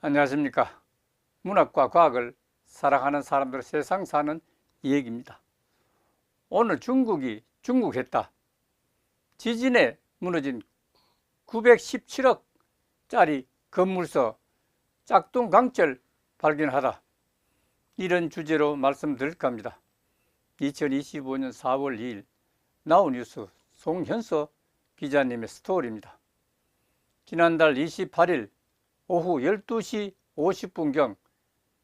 안녕하십니까. 문학과 과학을 사랑하는 사람들 세상 사는 이야기입니다. 오늘 중국이 중국했다. 지진에 무너진 917억짜리 건물서 짝퉁 강철 발견하다. 이런 주제로 말씀드릴까 합니다. 2025년 4월 2일 나우뉴스 송현서 기자님의 스토리입니다. 지난달 28일 오후 12시 50분경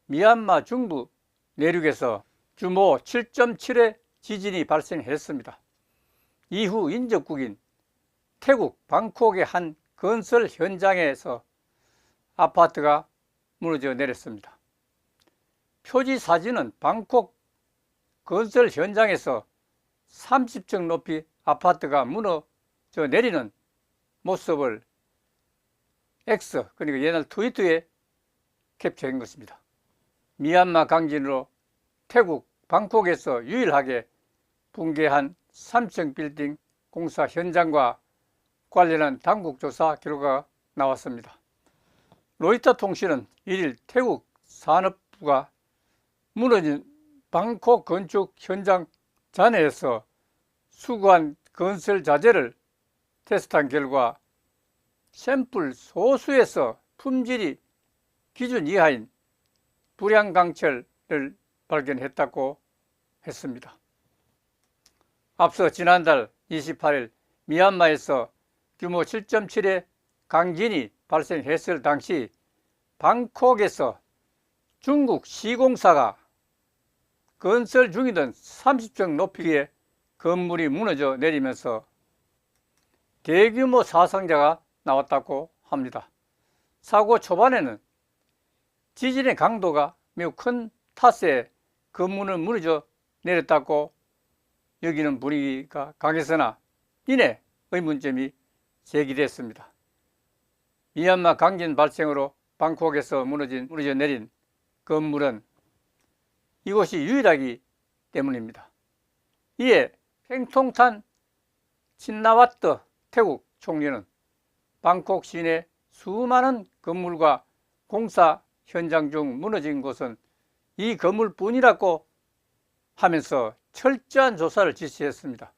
미얀마 중부 내륙에서 규모 7.7의 지진이 발생했습니다. 이후 인접국인 태국 방콕의 한 건설 현장에서 아파트가 무너져 내렸습니다. 표지 사진은 방콕 건설 현장에서 30층 높이 아파트가 무너져 내리는 모습을 X, 그러니까 옛날 트위터에 캡처한 것입니다. 미얀마 강진으로 태국 방콕에서 유일하게 붕괴한 3층 빌딩 공사 현장과 관련한 당국 조사 결과가 나왔습니다. 로이터 통신은 1일 태국 산업부가 무너진 방콕 건축 현장 잔해에서 수거한 건설 자재를 테스트한 결과 샘플 소수에서 품질이 기준 이하인 불량 강철을 발견했다고 했습니다. 앞서 지난달 28일 미얀마에서 규모 7.7의 강진이 발생했을 당시 방콕에서 중국 시공사가 건설 중이던 30층 높이의 건물이 무너져 내리면서 대규모 사상자가 나왔다고 합니다. 사고 초반에는 지진의 강도가 매우 큰 탓에 건물은 무너져 내렸다고 여기는 분위기가 강했으나 이내 의문점이 제기됐습니다. 미얀마 강진 발생으로 방콕에서 무너져 내린 건물은 이곳이 유일하기 때문입니다. 이에 팽통탄 친나와트 태국 총리는 방콕 시내 수많은 건물과 공사 현장 중 무너진 곳은 이 건물뿐이라고 하면서 철저한 조사를 지시했습니다.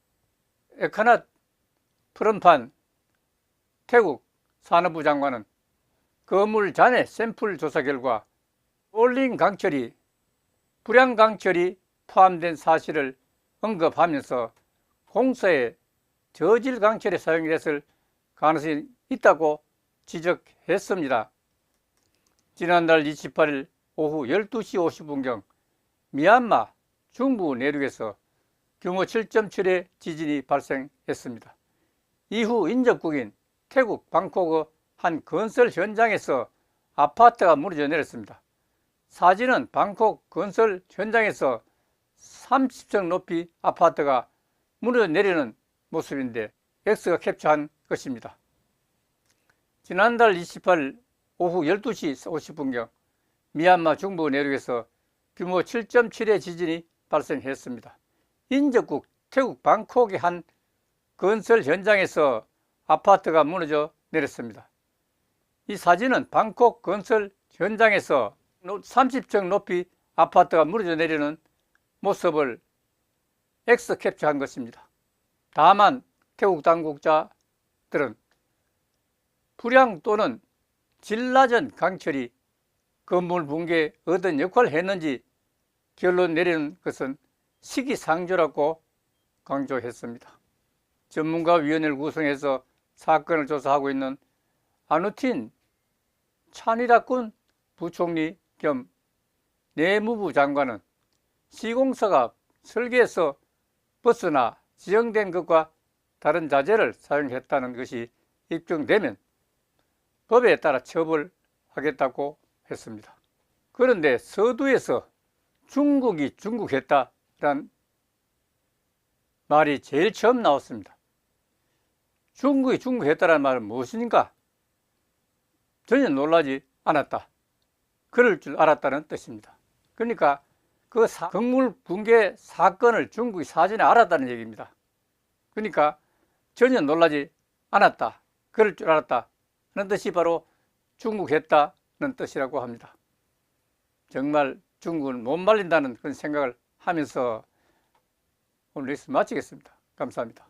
에카낫 프럼판 태국 산업부 장관은 건물 잔해 샘플 조사 결과 롤링 강철이 불량 강철이 포함된 사실을 언급하면서 공사에 저질 강철이 사용됐을 가능성이 있다고 지적했습니다. 지난달 28일 오후 12시 50분경 미얀마 중부 내륙에서 규모 7.7의 지진이 발생했습니다. 이후 인접국인 태국 방콕의 한 건설 현장에서 아파트가 무너져 내렸습니다. 사진은 방콕 건설 현장에서 30층 높이 아파트가 무너져 내리는 모습인데 X가 캡처한 것입니다. 지난달 28일 오후 12시 50분경 미얀마 중부 내륙에서 규모 7.7의 지진이 발생했습니다. 인접국 태국 방콕의 한 건설 현장에서 아파트가 무너져 내렸습니다. 이 사진은 방콕 건설 현장에서 30층 높이 아파트가 무너져 내리는 모습을 X 캡처한 것입니다. 다만 태국 당국자들은 불량 또는 질 낮은 강철이 건물 붕괴에 어떤 역할을 했는지 결론 내리는 것은 시기상조라고 강조했습니다. 전문가위원회를 구성해서 사건을 조사하고 있는 아누틴 차니라군 부총리 겸 내무부 장관은 시공사가 설계에서 벗어나 지정된 것과 다른 자재를 사용했다는 것이 입증되면 법에 따라 처벌하겠다고 했습니다. 그런데 서두에서 중국이 중국했다란 말이 제일 처음 나왔습니다. 중국이 중국했다는 말은 무엇인가? 전혀 놀라지 않았다. 그럴 줄 알았다는 뜻입니다. 그러니까 그 건물 붕괴 사건을 중국이 사전에 알았다는 얘기입니다. 그러니까 전혀 놀라지 않았다. 그럴 줄 알았다. 하는 뜻이 바로 중국했다는 뜻이라고 합니다. 정말 중국은 못 말린다는 그런 생각을 하면서 오늘 레슨 마치겠습니다. 감사합니다.